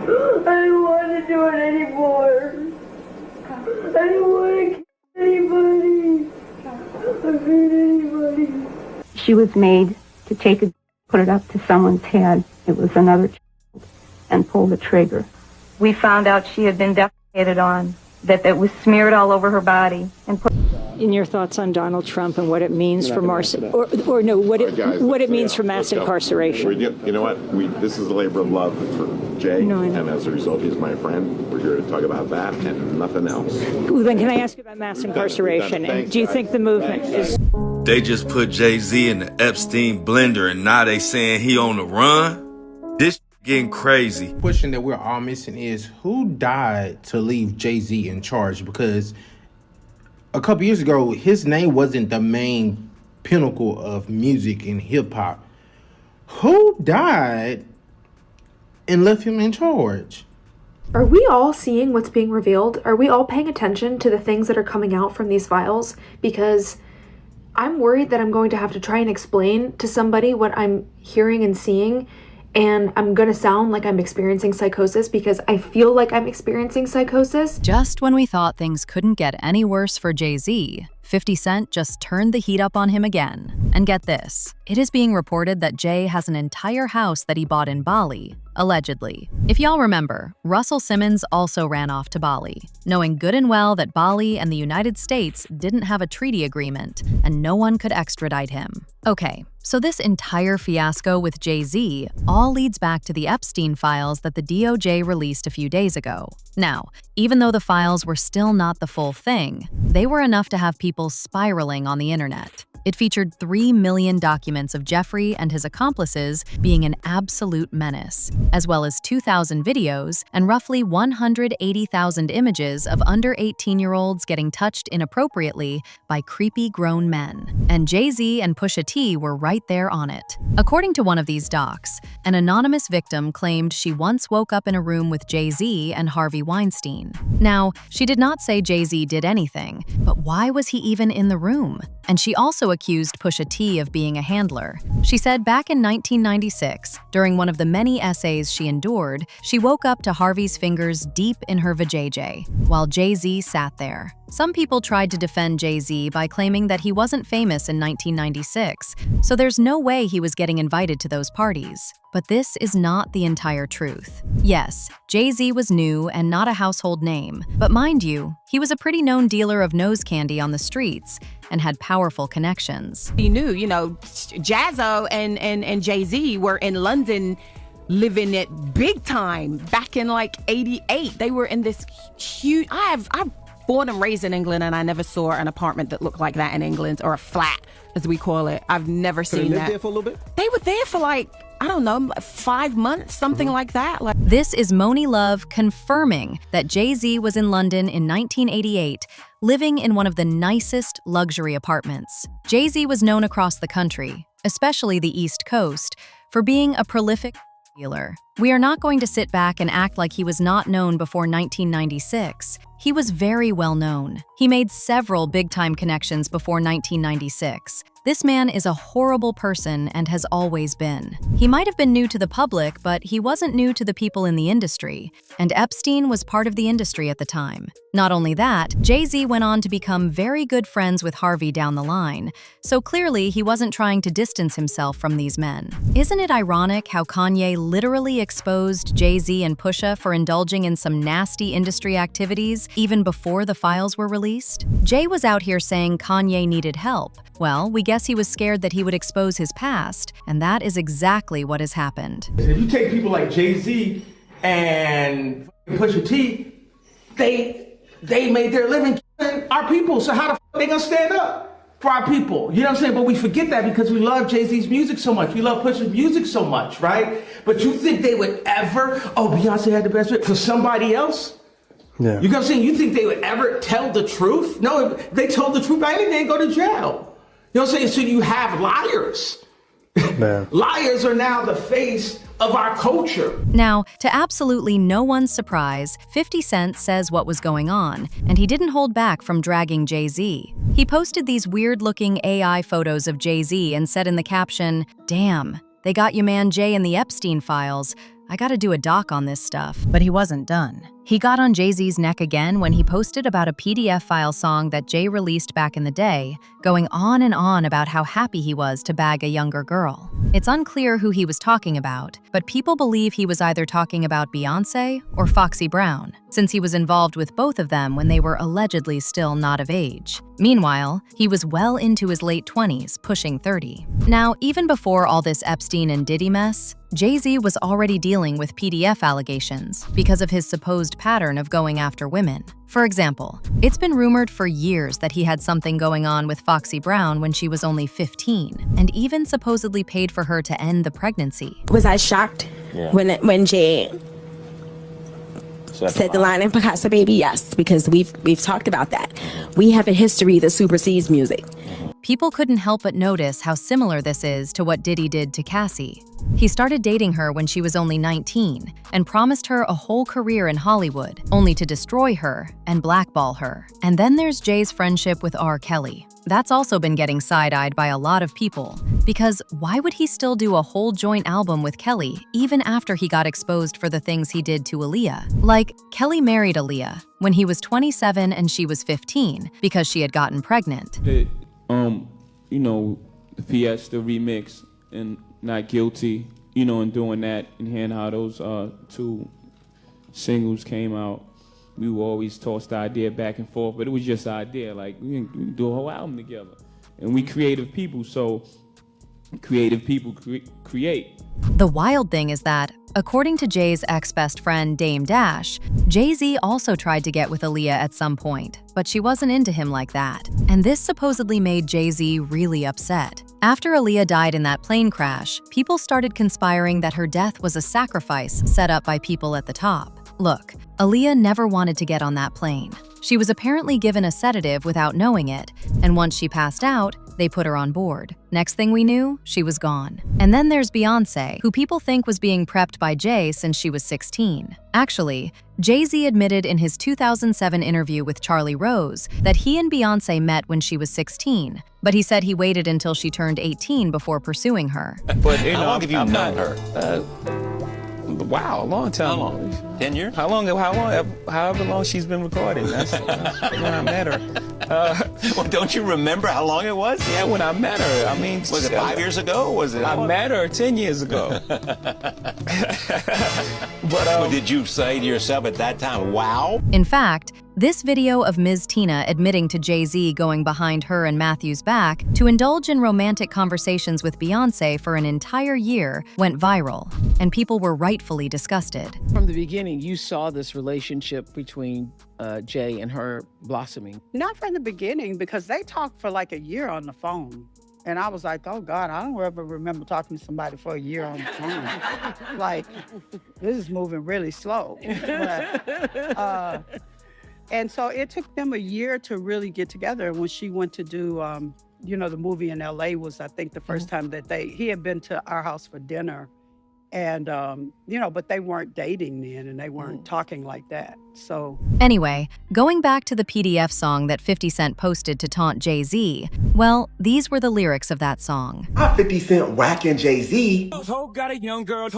don't want to do it anymore. I don't want to kill anybody. Or hurt anybody. She was made to take a, put it up to someone's head. It was another child, and pull the trigger. We found out she had been defecated on, that it was smeared all over her body. And put. In your thoughts on Donald Trump and what it means for mass incarceration? You know what? This is a labor of love for Jay, and as a result, he's my friend. We're here to talk about that and nothing else. Well, then, can I ask you about mass incarceration? And do you think the movement is? They just put Jay-Z in the Epstein blender, and now they saying he on the run? This getting crazy. The question that we're all missing is who died to leave Jay-Z in charge? Because a couple years ago, his name wasn't the main pinnacle of music and hip-hop. Who died and left him in charge? Are we all seeing what's being revealed? Are we all paying attention to the things that are coming out from these files? Because I'm worried that I'm going to have to try and explain to somebody what I'm hearing and seeing, and I'm gonna sound like I'm experiencing psychosis because I feel like I'm experiencing psychosis. Just when we thought things couldn't get any worse for Jay-Z, 50 Cent just turned the heat up on him again. And get this, it is being reported that Jay has an entire house that he bought in Bali, allegedly. If y'all remember, Russell Simmons also ran off to Bali, knowing good and well that Bali and the United States didn't have a treaty agreement and no one could extradite him. Okay, so this entire fiasco with Jay-Z all leads back to the Epstein files that the DOJ released a few days ago. Now, even though the files were still not the full thing, they were enough to have people spiraling on the internet. It featured 3 million documents of Jeffrey and his accomplices being an absolute menace, as well as 2,000 videos and roughly 180,000 images of under 18-year-olds getting touched inappropriately by creepy grown men. And Jay-Z and Pusha T were right there on it. According to one of these docs, an anonymous victim claimed she once woke up in a room with Jay-Z and Harvey Weinstein. Now, she did not say Jay-Z did anything, but why was he even in the room? And she also accused Pusha T of being a handler. She said back in 1996, during one of the many essays she endured, she woke up to Harvey's fingers deep in her vajayjay, while Jay-Z sat there. Some people tried to defend Jay-Z by claiming that he wasn't famous in 1996, so there's no way he was getting invited to those parties. But this is not the entire truth. Yes, Jay-Z was new and not a household name, but mind you, he was a pretty known dealer of nose candy on the streets and had powerful connections. He knew, Jazzo and Jay-Z were in London living it big time back in like 88. They were in this huge, I'm born and raised in England, and I never saw an apartment that looked like that in England, or a flat, as we call it. I've never seen that. They lived there for a little bit? They were there for like, I don't know, 5 months, something like that. This is Moni Love confirming that Jay-Z was in London in 1988, living in one of the nicest luxury apartments. Jay-Z was known across the country, especially the East Coast, for being a prolific dealer. We are not going to sit back and act like he was not known before 1996. He was very well known. He made several big-time connections before 1996. This man is a horrible person and has always been. He might have been new to the public, but he wasn't new to the people in the industry, and Epstein was part of the industry at the time. Not only that, Jay-Z went on to become very good friends with Harvey down the line, so clearly he wasn't trying to distance himself from these men. Isn't it ironic how Kanye literally exposed Jay-Z and Pusha for indulging in some nasty industry activities even before the files were released? Jay was out here saying Kanye needed help. Well, we guess he was scared that he would expose his past, and that is exactly what has happened. If you take people like Jay-Z and Pusha T, they made their living killing our people, so how the f they gonna stand up for our people? You know what I'm saying? But we forget that because we love Jay-Z's music so much. We love Pusha's music so much, right? But you think they would ever, Beyonce had the best fit for somebody else? Yeah. You know what I'm saying? You think they would ever tell the truth? No, if they told the truth, they'd go to jail. You know what I'm saying? So you have liars. Man. Liars are now the face of our culture. Now, to absolutely no one's surprise, 50 Cent says what was going on, and he didn't hold back from dragging Jay-Z. He posted these weird-looking AI photos of Jay-Z and said in the caption, "Damn, they got your man Jay in the Epstein files. I gotta do a doc on this stuff. But he wasn't done. He got on Jay-Z's neck again when he posted about a PDF file song that Jay released back in the day, going on and on about how happy he was to bag a younger girl. It's unclear who he was talking about, but people believe he was either talking about Beyonce or Foxy Brown, since he was involved with both of them when they were allegedly still not of age. Meanwhile, he was well into his late 20s, pushing 30. Now, even before all this Epstein and Diddy mess, Jay-Z was already dealing with PDF allegations because of his supposed pattern of going after women. For example, it's been rumored for years that he had something going on with Foxy Brown when she was only 15, and even supposedly paid for her to end the pregnancy. Was I shocked when Jay said the line in Picasso Baby? Yes, because we've talked about that. We have a history that supersedes music. People couldn't help but notice how similar this is to what Diddy did to Cassie. He started dating her when she was only 19 and promised her a whole career in Hollywood, only to destroy her and blackball her. And then there's Jay's friendship with R. Kelly. That's also been getting side-eyed by a lot of people, because why would he still do a whole joint album with Kelly even after he got exposed for the things he did to Aaliyah? Like, Kelly married Aaliyah when he was 27 and she was 15 because she had gotten pregnant. You know, the Fiesta remix and Not Guilty, you know, and doing that and hearing how those two singles came out, we would always toss the idea back and forth, but it was just an idea, like we can do a whole album together. And we creative people, so creative people create. The wild thing is that, according to Jay's ex-best friend Dame Dash, Jay-Z also tried to get with Aaliyah at some point, but she wasn't into him like that. And this supposedly made Jay-Z really upset. After Aaliyah died in that plane crash, people started conspiring that her death was a sacrifice set up by people at the top. Look, Aaliyah never wanted to get on that plane. She was apparently given a sedative without knowing it, and once she passed out, they put her on board. Next thing we knew, she was gone. And then there's Beyonce, who people think was being prepped by Jay since she was 16. Actually, Jay-Z admitted in his 2007 interview with Charlie Rose that he and Beyonce met when she was 16, but he said he waited until she turned 18 before pursuing her. But how long have you known her? Wow, a long time. How long? 10 years? However long she's been recording. That's when I met her. Well, don't you remember how long it was? Yeah, when I met her. I mean, was it 5 years ago? Was it? I met her 10 years ago. But did you say to yourself at that time, wow? In fact, this video of Ms. Tina admitting to Jay-Z going behind her and Matthew's back to indulge in romantic conversations with Beyonce for an entire year went viral, and people were rightfully disgusted. From the beginning, you saw this relationship between Jay and her blossoming. Not from the beginning, because they talked for like a year on the phone. And I was like, oh God, I don't ever remember talking to somebody for a year on the phone. Like, this is moving really slow. But, and so it took them a year to really get together. When she went to do, you know, the movie in LA was, I think, the first time that he had been to our house for dinner. And, you know, but they weren't dating then, and they weren't talking like that. So anyway, going back to the PDF song that 50 Cent posted to taunt Jay-Z, well, these were the lyrics of that song. 50 Cent whacking Jay-Z. Ho got a young girl,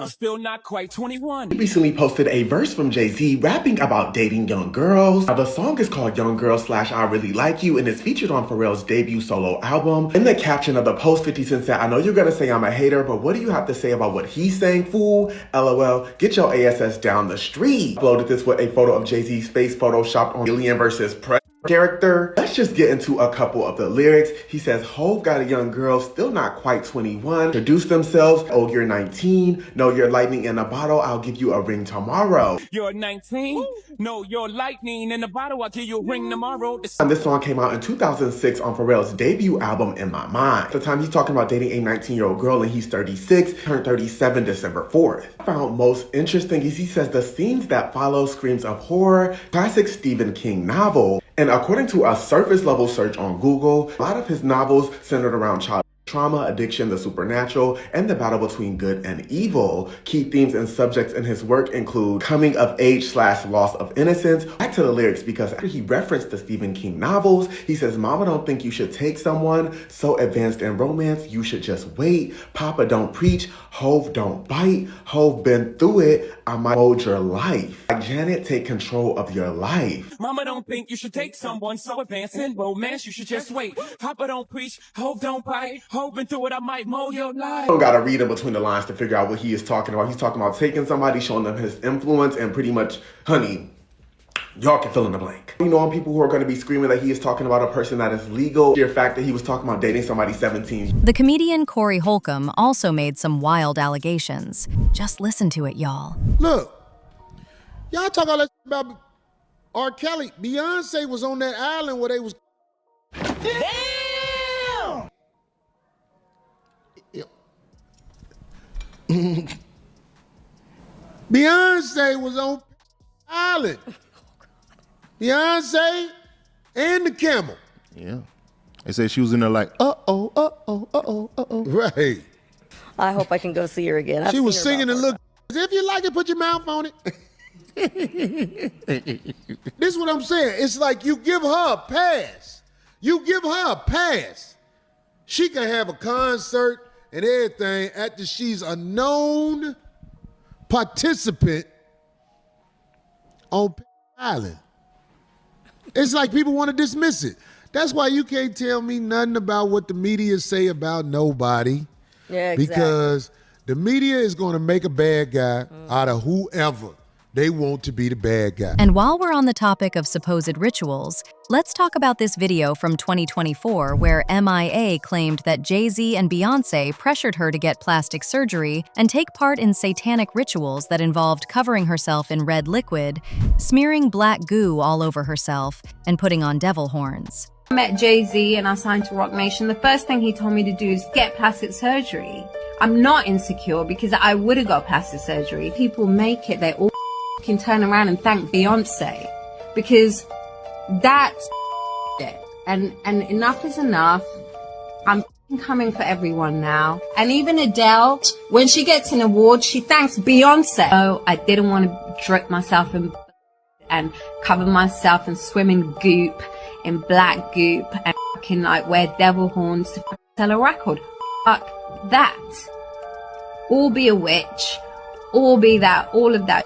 still not quite 21. He recently posted a verse from Jay-Z rapping about dating young girls. Now, the song is called Young Girl / I Really Like You, and is featured on Pharrell's debut solo album. In the caption of the post, 50 Cent said, I know you're gonna say I'm a hater, but what do you have to say about what he's saying, fool? LOL, get your ASS down the street. Uploaded this with a photo of Jay-Z's face photoshopped on Alien vs. Predator character. Let's just get into a couple of the lyrics. He says, Hov got a young girl, still not quite 21. Introduce themselves. Oh, you're 19. No, you're lightning in a bottle. I'll give you a ring tomorrow. You're 19? No, you're lightning in a bottle. I'll give you a ring tomorrow. And this song came out in 2006 on Pharrell's debut album, In My Mind. At the time, he's talking about dating a 19-year-old girl, and he's 36, turned 37 December 4th. What I found most interesting is he says the scenes that follow screams of horror, classic Stephen King novel. And according to a surface level search on Google, a lot of his novels centered around child trauma, addiction, the supernatural, and the battle between good and evil. Key themes and subjects in his work include coming of age / loss of innocence. Back to the lyrics, because after he referenced the Stephen King novels, he says, "Mama don't think you should take someone so advanced in romance, you should just wait. Papa don't preach, Hove don't bite. Hove been through it, I might mold your life. Like Janet, take control of your life. Mama don't think you should take someone so advanced in romance, you should just wait. Papa don't preach, Hove don't bite. Hove been through it, I might mold your life." You don't gotta read in between the lines to figure out what he is talking about. He's talking about taking somebody, showing them his influence, and pretty much, honey, y'all can fill in the blank. You know, people who are going to be screaming that he is talking about a person that is legal. The fact that he was talking about dating somebody 17. The comedian Corey Holcomb also made some wild allegations. Just listen to it, y'all. Look, y'all talk all that about R. Kelly. Beyonce was on that island where they was... Damn! Beyonce was on island. Beyonce and the camel. Yeah. They said she was in there like, uh-oh, uh-oh, uh-oh, uh-oh. Right. I hope I can go see her again. She was singing and look. If you like it, put your mouth on it. This is what I'm saying. It's like you give her a pass. You give her a pass. She can have a concert and everything after she's a known participant on Island. It's like people want to dismiss it. That's why you can't tell me nothing about what the media say about nobody. Yeah, exactly. Because the media is going to make a bad guy out of whoever they want to be the bad guy. And while we're on the topic of supposed rituals, let's talk about this video from 2024 where MIA claimed that Jay-Z and Beyonce pressured her to get plastic surgery and take part in satanic rituals that involved covering herself in red liquid, smearing black goo all over herself, and putting on devil horns. I met Jay-Z and I signed to Rock Nation. The first thing he told me to do is get plastic surgery. I'm not insecure because I would have got plastic surgery. People make it, they all can turn around and thank Beyonce because that's it. And enough is enough. I'm coming for everyone now. And even Adele, when she gets an award, she thanks Beyonce. Oh, I didn't want to drip myself in and cover myself and swim in goop, in black goop, and fucking like wear devil horns to sell a record. Fuck that. Or be a witch, or be that, all of that.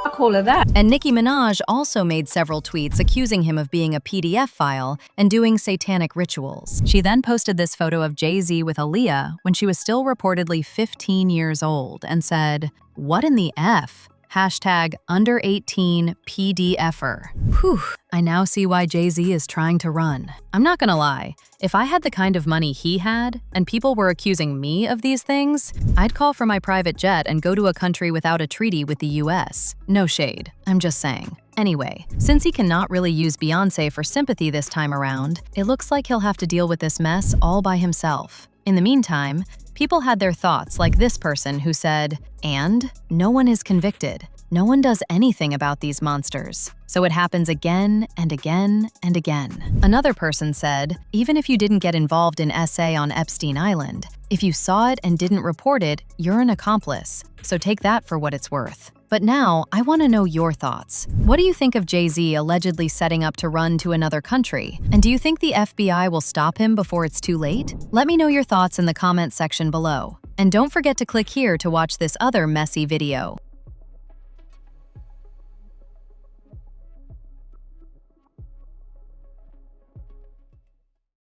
Fuck all of that. And Nicki Minaj also made several tweets accusing him of being a PDF file and doing satanic rituals. She then posted this photo of Jay-Z with Aaliyah when she was still reportedly 15 years old and said, "What in the F? Hashtag under 18 PDFer. Whew, I now see why Jay-Z is trying to run. I'm not gonna lie, if I had the kind of money he had, and people were accusing me of these things, I'd call for my private jet and go to a country without a treaty with the US. No shade, I'm just saying. Anyway, since he cannot really use Beyonce for sympathy this time around, it looks like he'll have to deal with this mess all by himself. In the meantime, people had their thoughts, like this person who said, "And no one is convicted. No one does anything about these monsters. So it happens again and again and again." Another person said, "Even if you didn't get involved in SA on Epstein Island, if you saw it and didn't report it, you're an accomplice. So take that for what it's worth." But now, I want to know your thoughts. What do you think of Jay-Z allegedly setting up to run to another country? And do you think the FBI will stop him before it's too late? Let me know your thoughts in the comments section below. And don't forget to click here to watch this other messy video.